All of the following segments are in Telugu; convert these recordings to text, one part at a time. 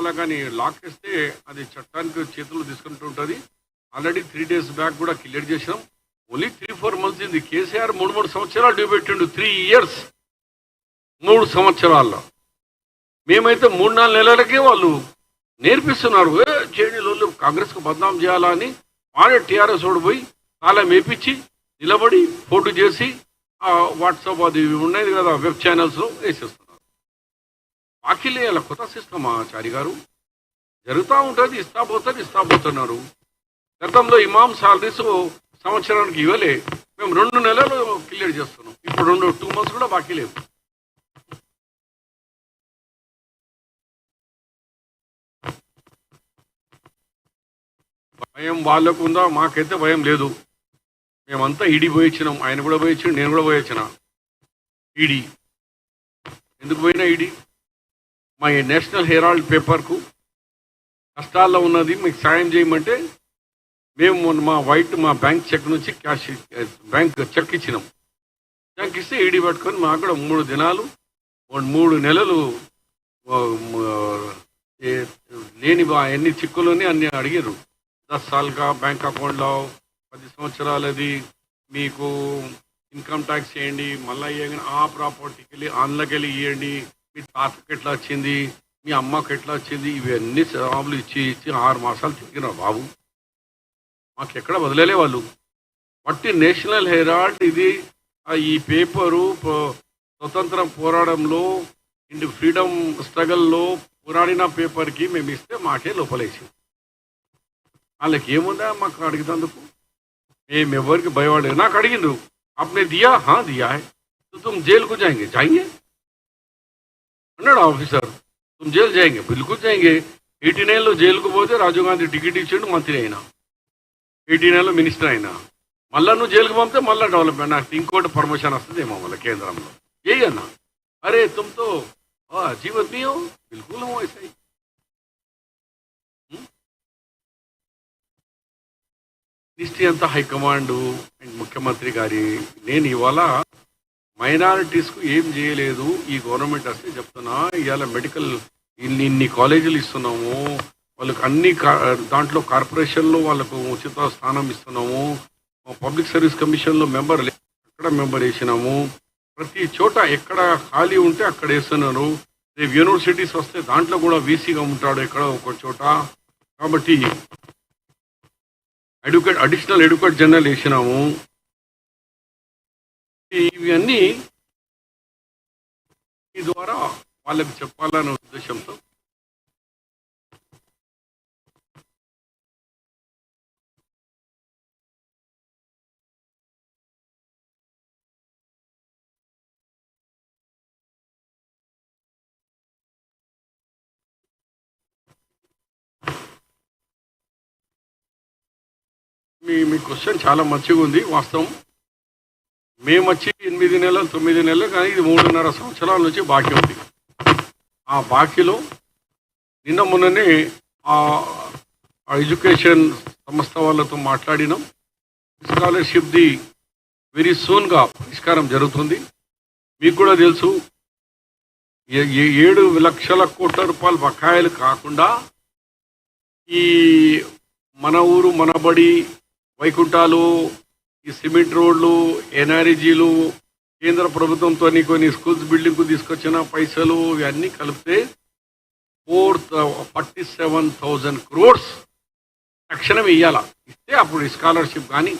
అట్లా కానీ లాక్ వేస్తే అది చట్టానికి చేతులు తీసుకుంటుంటుంది. ఆల్రెడీ 3 days బ్యాక్ కూడా క్లియర్ చేసినాం. ఓన్లీ 3-4 months ఇది. కేసీఆర్ 3 సంవత్సరాలు డ్యూ పెట్టిండు. 3 years 3 సంవత్సరాల్లో. మేమైతే 3-4 నెలలకే వాళ్ళు నేర్పిస్తున్నారు. జేడీలో కాంగ్రెస్కు బదనాం చేయాలా అని వాడే టీఆర్ఎస్ ఓడిపోయి చాలా మేపించి నిలబడి పోటీ చేసి వాట్సాప్ అది ఉన్నది కదా వెబ్ ఛానల్స్లో వేసేస్తున్నారు. బాకీలే అలా కొత్త సిస్టమ్ చారి గారు జరుగుతూ ఉంటుంది. ఇస్తా పోతున్నారు. గతంలో ఇమాం సాలరీస్ సంవత్సరానికి ఇవ్వలే. మేము 2 నెలలు క్లియర్ చేస్తున్నాం. ఇప్పుడు 2 months కూడా బాకీ లేవు. భయం వాళ్ళకు ఉందా? మాకైతే భయం లేదు. మేమంతా ఈడీ పోయించినాం. ఆయన కూడా పోయించాడు, నేను కూడా పోయించిన ఈడీ. ఎందుకు పోయినా ఈడీ? మా నేషనల్ హెరాల్డ్ పేపర్కు కష్టాల్లో ఉన్నది, మీకు సాయం చేయమంటే మేము మా బ్యాంక్ చెక్ నుంచి బ్యాంక్ చెక్ ఇచ్చినాం. చెక్ ఇస్తే ఈడీ పట్టుకొని మాకు కూడా 3 దినాలు 3 నెలలు లేని ఎన్ని చిక్కులని అన్ని అడిగారు. 10 సార్లుగా బ్యాంక్ అకౌంట్లో 10 సంవత్సరాలది మీకు ఇన్కమ్ ట్యాక్స్ చేయండి, మళ్ళీ ఇవ్వగానే ఆ ప్రాపర్టీకి వెళ్ళి అందులోకి వెళ్ళి ఇవ్వండి, మీ తాతకి ఎట్లా వచ్చింది, మీ అమ్మకి ఎట్లా వచ్చింది, ఇవన్నీ జవాబులు ఇచ్చి 6 మాసాలు తిరిగినారు బాబు. మాకు ఎక్కడ వదిలేలే వాళ్ళు. బట్టి నేషనల్ హెరాల్డ్ ఇది ఈ పేపరు స్వతంత్ర పోరాటంలో ఫ్రీడమ్ స్ట్రగల్లో పోరాడిన పేపర్కి మేము ఇస్తే మాకే లోపలేసి వాళ్ళకి ఏముందా మాకు అడిగినందుకు. మేము ఎవరికి భయపడలేదు. నాకు అడిగిండ్రు, आपने दिया? हाँ दिया है. तो तुम जेल को जाएंगे? అన్నాడు ఆఫీసర్. तुम जेल जाएंगे? बिल्कुल जाएंगे. 89లో జైలుకు పోతే రాజీవ్ గాంధీ టికెట్ ఇచ్చాడు, మంత్రి అయినా. 89లో మినిస్టర్ అయినా. మళ్ళీ నువ్వు జైలుకు పంపితే మళ్ళీ డెవలప్మెంట్ నాకు ఇంకోటి పర్మిషన్ వస్తుంది ఏమో మళ్ళీ కేంద్రంలో. ఏ అన్నా అరే తుమ్తో జీవన్ మీ హో బిల్కుల్ హో ఐసా హీ. మినిస్ట్రీ అంతా హైకమాండ్ అండ్ ముఖ్యమంత్రి గారి. నేను ఇవాళ మైనారిటీస్కు ఏం చేయలేదు ఈ గవర్నమెంట్ వస్తే చెప్తున్నా. ఇవాళ మెడికల్ ఇన్ని కాలేజీలు ఇస్తున్నాము వాళ్ళకు, అన్ని దాంట్లో కార్పొరేషన్లో వాళ్ళకు ఉచిత స్థానం ఇస్తున్నాము. పబ్లిక్ సర్వీస్ కమిషన్లో మెంబర్ అక్కడ మెంబర్ వేసినాము. ప్రతి చోట ఎక్కడ ఖాళీ ఉంటే అక్కడ వేస్తున్నారు. రేపు యూనివర్సిటీస్ వస్తే దాంట్లో కూడా వీసీగా ఉంటాడు ఎక్కడ ఒక చోట. కాబట్టి అడిషనల్ ఎడ్యుకేట్ జనరల్ వేసినాము. ఇవన్నీ ఈ ద్వారా వాళ్ళకి చెప్పాలనే ఉద్దేశంతో మీ క్వశ్చన్ చాలా మంచిగా ఉంది. వాస్తవం మేము వచ్చి 8 నెలలు 9 నెలలు కానీ ఇది 3.5 సంవత్సరాల నుంచి బాకీ ఉంది. ఆ బాకీలో నిన్న మొన్ననే ఆ ఎడ్యుకేషన్ సంస్థ వాళ్ళతో మాట్లాడినాం. స్కాలర్షిప్ది వెరీ సూన్గా పరిష్కారం జరుగుతుంది. మీకు కూడా తెలుసు 7 లక్షల కోట్ల రూపాయల బకాయిలు కాకుండా ఈ మన ఊరు మనబడి వైకుంఠాలు, ఈ సిమెంట్ రోడ్లు, ఎన్ఆర్జీలు, కేంద్ర ప్రభుత్వంతో కొన్ని స్కూల్స్ బిల్డింగ్కు తీసుకొచ్చిన పైసలు ఇవన్నీ కలిపితే 47,000 crores తక్షణం ఇవ్వాలా. ఇస్తే అప్పుడు స్కాలర్షిప్. కానీ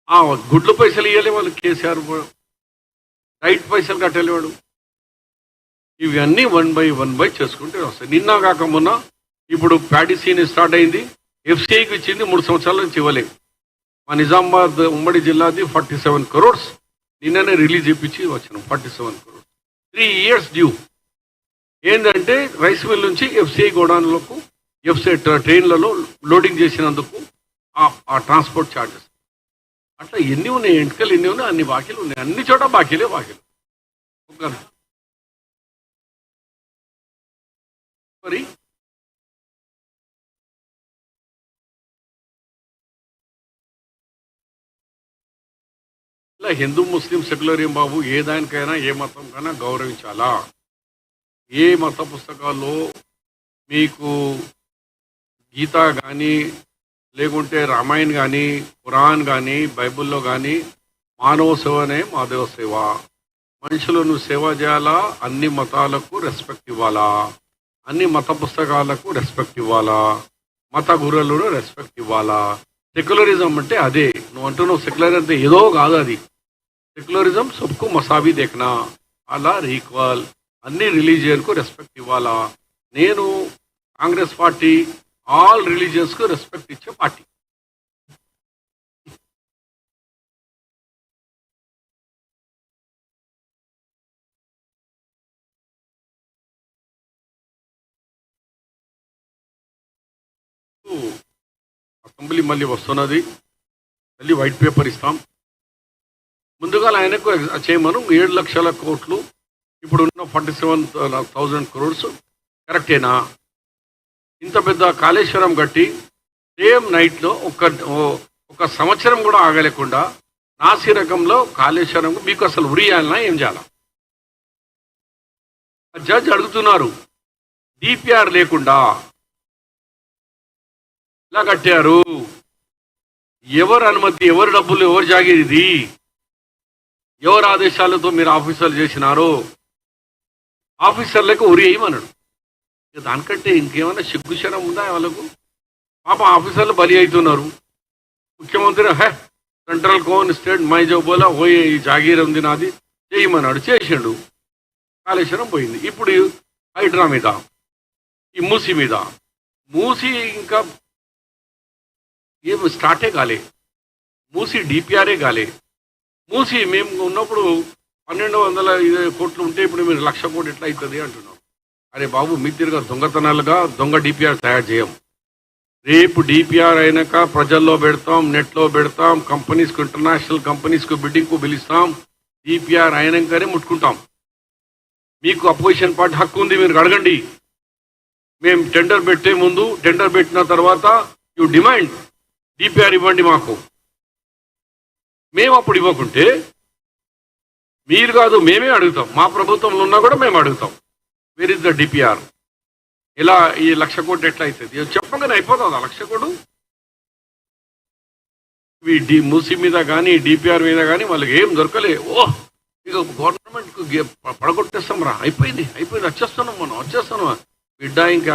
ఆ గుడ్లు పైసలు ఇవ్వలే వాళ్ళు. కేసీఆర్ డైట్ పైసలు కట్టలేవాడు. ఇవన్నీ 1 by 1 చేసుకుంటే వస్తాయి. నిన్న కాక మొన్న ఇప్పుడు ప్యాడీ సీన్ స్టార్ట్ అయింది. ఎఫ్సీఐకి ఇచ్చింది 3 సంవత్సరాల నుంచి ఇవ్వలేదు. మా నిజామాబాద్ ఉమ్మడి జిల్లాది 47 crores నిన్ననే రిలీజ్ చేయించి వచ్చినాం. 47 crores 3 years డ్యూ. ఏంటంటే రైస్ మిల్ నుంచి ఎఫ్సీఐ గోడౌన్లకు ఎఫ్సీఐ ట్రైన్లలో లోడింగ్ చేసినందుకు ఆ ట్రాన్స్పోర్ట్ ఛార్జెస్. అట్లా ఎన్ని ఉన్నాయి, ఎంటకలు ఎన్ని ఉన్నాయి, అన్ని బాకీలు ఉన్నాయి. అన్ని చోట బాకీలు. మరి ఇలా హిందూ ముస్లిం సెక్యులర్ ఏం బాబు, ఏ దానికైనా ఏ మతం కైనా గౌరవించాలా. ఏ మత పుస్తకాల్లో మీకు గీత కానీ లేకుంటే రామాయణ్ కానీ ఖురాన్ కానీ బైబిల్లో కానీ మానవ సేవనే మాధవ సేవ. మనుషులను సేవ చేయాలా, అన్ని మతాలకు రెస్పెక్ట్ ఇవ్వాలా, అన్ని మత పుస్తకాలకు రెస్పెక్ట్ ఇవ్వాలా, మత గురువులను రెస్పెక్ట్ ఇవ్వాలా. సెక్యులరిజం అంటే అదే. నువ్వు అంటున్నావు సెక్యులర్ అంటే ఏదో కాదు అది. సెక్యులరిజం సబ్కు మసాబీ దేఖనా, అలా ఈక్వల్, అన్ని రిలీజియన్కు రెస్పెక్ట్ ఇవ్వాలా. నేను కాంగ్రెస్ పార్టీ ఆల్ రిలీజియన్స్కు రెస్పెక్ట్ ఇచ్చే పార్టీ. అసెంబ్లీ మళ్ళీ వస్తున్నది, మళ్ళీ వైట్ పేపర్ ఇస్తాం. ముందుగా ఆయనకు చేయమను 7 లక్షల కోట్లు, ఇప్పుడున్న 47,000 crores కరెక్టేనా? ఇంత పెద్ద కాళేశ్వరం కట్టి సేమ్ నైట్లో ఒక సంవత్సరం కూడా ఆగలేకుండా నాసి రకంలో కాళేశ్వరం మీకు అసలు ఉరియాలన్నా ఏం చేయాల? జడ్జ్ అడుగుతున్నారు, డిపిఆర్ లేకుండా ఇలా కట్టారు, ఎవరు అనుమతి, ఎవరు డబ్బులు, ఎవరు జాగీర్ ఇది, ఎవరు ఆదేశాలతో మీరు ఆఫీసర్లు చేసినారు? ఆఫీసర్లకు ఉరి వేయమన్నాడు. దానికంటే ఇంకేమైనా సిగ్గుశరం ఉందా వాళ్ళకు? పాప ఆఫీసర్లు బలి అవుతున్నారు. ముఖ్యమంత్రి సెంట్రల్ కోన్ స్టేట్ మై జో బోలా పోయి ఈ జాగీర్ ఉంది నాది చేయమన్నాడు, చేసిండు, కాళేశ్వరం పోయింది. ఇప్పుడు హైడ్రా మీద, ఈ మూసి మీద, మూసి ఇంకా ఏం స్టార్టే కాలే, మూసి డిపిఆర్ఏ కాలే. మూసి మేము ఉన్నప్పుడు 1200 కోట్లు ఉంటే ఇప్పుడు మీరు 1,00,000 కోట్లు ఎట్లా అవుతుంది అంటున్నాం. అరే బాబు, మీకు తిరిగా దొంగతనాలుగా దొంగ డిపిఆర్ తయారు చేయం. రేపు డిపిఆర్ అయినాక ప్రజల్లో పెడతాం, నెట్లో పెడతాం, కంపెనీస్కు, ఇంటర్నేషనల్ కంపెనీస్కు బిడ్డింగ్కు పిలుస్తాం. డిపిఆర్ అయినాకనే ముట్టుకుంటాం. మీకు అపోజిషన్ పార్టీ హక్కు ఉంది, మీరు అడగండి. మేము టెండర్ పెట్టే ముందు, టెండర్ పెట్టిన తర్వాత యూ డిమాండ్ డిపిఆర్ ఇవ్వండి మాకు. మేము అప్పుడు ఇవ్వకుంటే మీరు కాదు మేమే అడుగుతాం. మా ప్రభుత్వంలో ఉన్నా కూడా మేము అడుగుతాం, వేర్ ఇస్ ద డిపిఆర్? ఇలా ఈ 1,00,000 కోట్లు ఎట్లా అవుతుంది? చెప్పగానే అయిపోతుందా 1,00,000 కోట్లు? ఇవి మూసీ మీద కానీ డిపిఆర్ మీద కానీ వాళ్ళకి ఏం దొరకలే. ఇక గవర్నమెంట్కు పడగొట్టేస్తాం రా, అయిపోయింది, వచ్చేస్తున్నాం, మనం వచ్చేస్తున్నాం బిడ్డ. ఇంకా